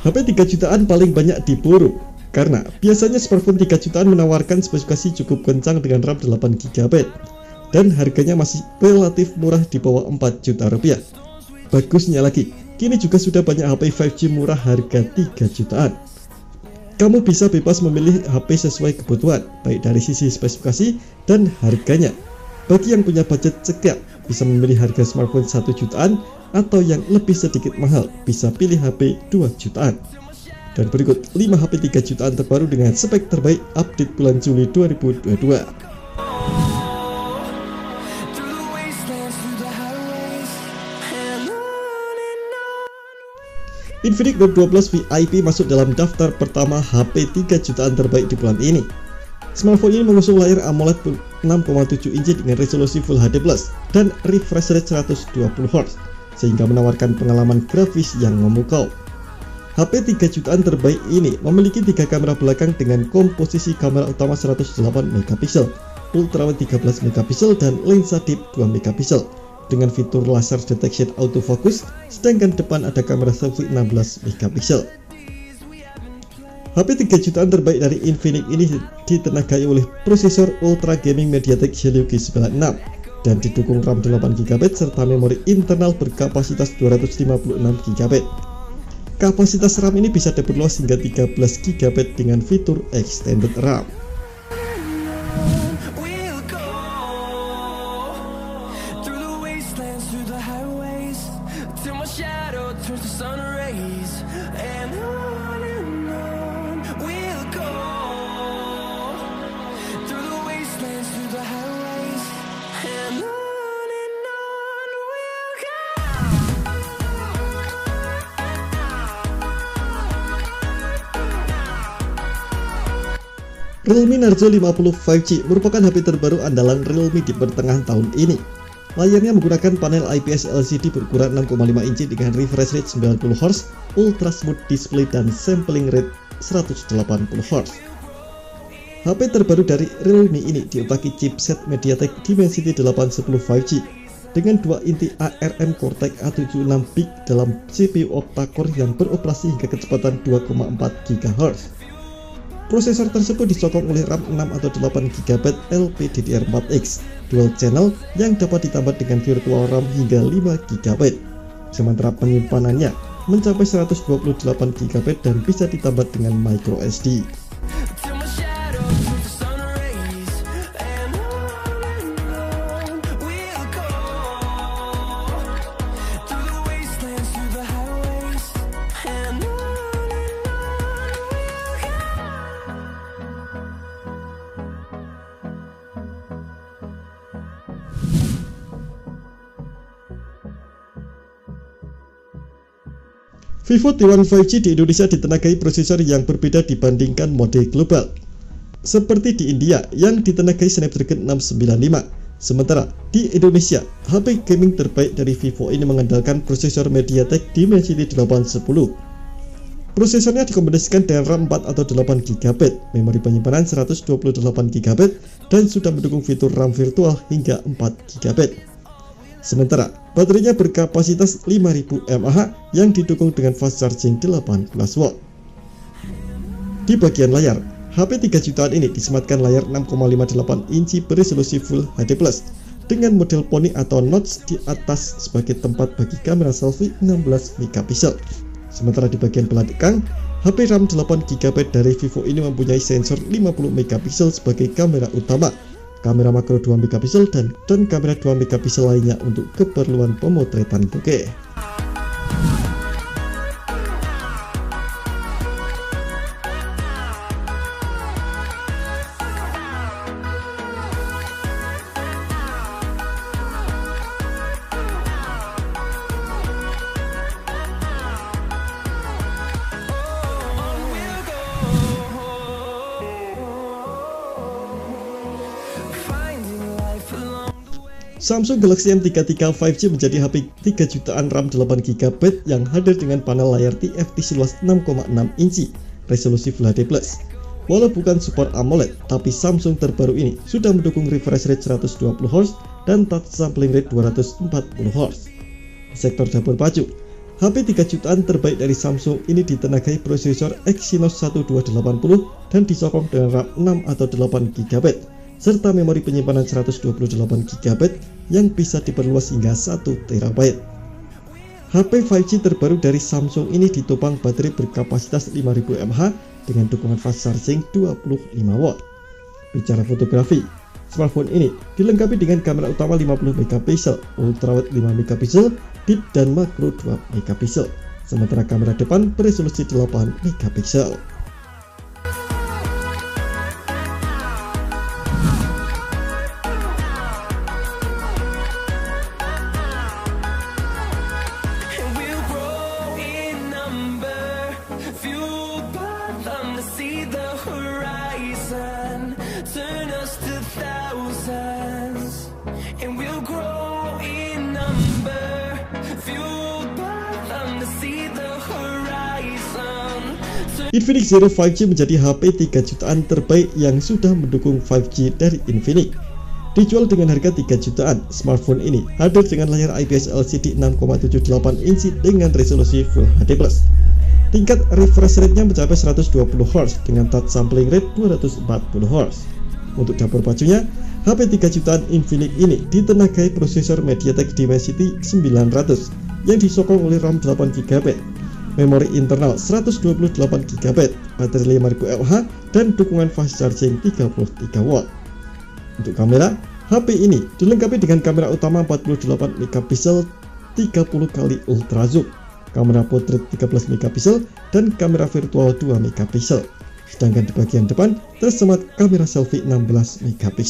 HP 3 jutaan paling banyak diburu karena biasanya smartphone 3 jutaan menawarkan spesifikasi cukup kencang dengan RAM 8GB dan harganya masih relatif murah di bawah 4 juta rupiah. Bagusnya lagi, kini juga sudah banyak HP 5G murah harga 3 jutaan. Kamu bisa bebas memilih HP sesuai kebutuhan, baik dari sisi spesifikasi dan harganya. Bagi yang punya budget cekak, bisa memilih harga smartphone 1 jutaan, atau yang lebih sedikit mahal, bisa pilih HP 2 jutaan. Dan berikut 5 HP 3 jutaan terbaru dengan spek terbaik update bulan Juli 2022. Infinix Note 12 VIP masuk dalam daftar pertama HP 3 jutaan terbaik di bulan ini. Smartphone ini mengusung layar AMOLED 6,7 inci dengan resolusi Full HD+ dan refresh rate 120Hz, sehingga menawarkan pengalaman grafis yang memukau. HP 3 jutaan terbaik ini memiliki 3 kamera belakang dengan komposisi kamera utama 108MP, ultrawide 13MP, dan lensa deep 2MP dengan fitur laser detection autofocus, sedangkan depan ada kamera selfie 16MP. HP 3 jutaan terbaik dari Infinix ini ditenagai oleh prosesor Ultra Gaming MediaTek Helio G96 dan didukung RAM 8GB serta memori internal berkapasitas 256GB. Kapasitas RAM ini bisa diperluas hingga 13GB dengan fitur Extended RAM. Realme Narzo 50 5G merupakan HP terbaru andalan Realme di pertengahan tahun ini. Layarnya menggunakan panel IPS LCD berukuran 6,5 inci dengan refresh rate 90Hz, ultra smooth display, dan sampling rate 180Hz. HP terbaru dari Realme ini diutaki chipset MediaTek Dimensity 810 5G dengan 2 inti ARM Cortex A76 Bic dalam CPU octa-core yang beroperasi hingga kecepatan 2,4 GHz. Prosesor tersebut disokong oleh RAM 6 atau 8GB LPDDR4X dual channel yang dapat ditambah dengan virtual RAM hingga 5GB. Sementara penyimpanannya mencapai 128GB dan bisa ditambah dengan microSD. Vivo T1 5G di Indonesia ditenagai prosesor yang berbeda dibandingkan model global. Seperti di India yang ditenagai Snapdragon 695. Sementara di Indonesia, HP gaming terbaik dari Vivo ini mengandalkan prosesor MediaTek Dimensity 810. Prosesornya dikombinasikan dengan RAM 4 atau 8GB, memori penyimpanan 128GB, dan sudah mendukung fitur RAM virtual hingga 4GB. Sementara baterainya berkapasitas 5000 mAh yang didukung dengan fast charging 18W. Di bagian layar, HP 3 jutaan ini disematkan layar 6,58 inci beresolusi Full HD+ dengan model poni atau notch di atas sebagai tempat bagi kamera selfie 16MP. Sementara di bagian belakang, HP RAM 8GB dari Vivo ini mempunyai sensor 50MP sebagai kamera utama, kamera makro 2MP dan kamera 2MP lainnya untuk keperluan pemotretan bokeh. Samsung Galaxy M33 5G menjadi HP 3 jutaan RAM 8GB yang hadir dengan panel layar TFT seluas 6,6 inci, resolusi Full HD+. Walau bukan support AMOLED, tapi Samsung terbaru ini sudah mendukung refresh rate 120Hz dan touch sampling rate 240Hz. Sektor dapur baju, HP 3 jutaan terbaik dari Samsung ini ditenagai prosesor Exynos 1280 dan disokong dengan RAM 6 atau 8 GB serta memori penyimpanan 128 GB yang bisa diperluas hingga 1 TB. HP 5G terbaru dari Samsung ini ditopang baterai berkapasitas 5000 mAh dengan dukungan fast charging 25 watt. Bicara fotografi, smartphone ini dilengkapi dengan kamera utama 50 MP, ultrawide 5 MP, deep dan makro 2 MP, sementara kamera depan beresolusi 8 MP. Infinix Zero 5G menjadi HP 3 jutaan terbaik yang sudah mendukung 5G dari Infinix. Dijual dengan harga 3 jutaan, smartphone ini hadir dengan layar IPS LCD 6,78 inci dengan resolusi Full HD+. Tingkat refresh rate-nya mencapai 120 Hz dengan touch sampling rate 240 Hz. Untuk dapur pacunya, HP 3 jutaan Infinix ini ditenagai prosesor MediaTek Dimensity 900 yang disokong oleh RAM 8 GB, memori internal 128 GB, baterai 5000 mAh dan dukungan fast charging 33 watt. Untuk kamera, HP ini dilengkapi dengan kamera utama 48 MP 30 kali ultra zoom, kamera portrait 13 MP dan kamera virtual 2 MP. Sedangkan di bagian depan tersemat kamera selfie 16 MP.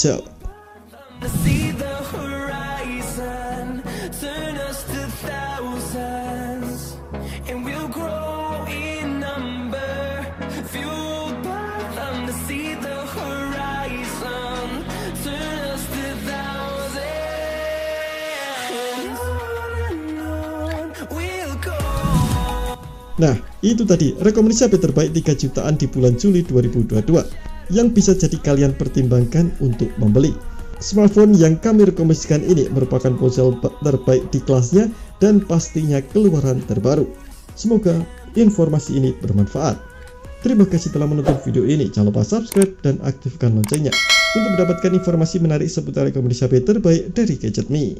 Nah, itu tadi rekomendasi HP terbaik 3 jutaan di bulan Juli 2022 yang bisa jadi kalian pertimbangkan untuk membeli. Smartphone yang kami rekomendasikan ini merupakan ponsel terbaik di kelasnya dan pastinya keluaran terbaru. Semoga informasi ini bermanfaat. Terima kasih telah menonton video ini. Jangan lupa subscribe dan aktifkan loncengnya untuk mendapatkan informasi menarik seputar rekomendasi HP terbaik dari Gadget Me.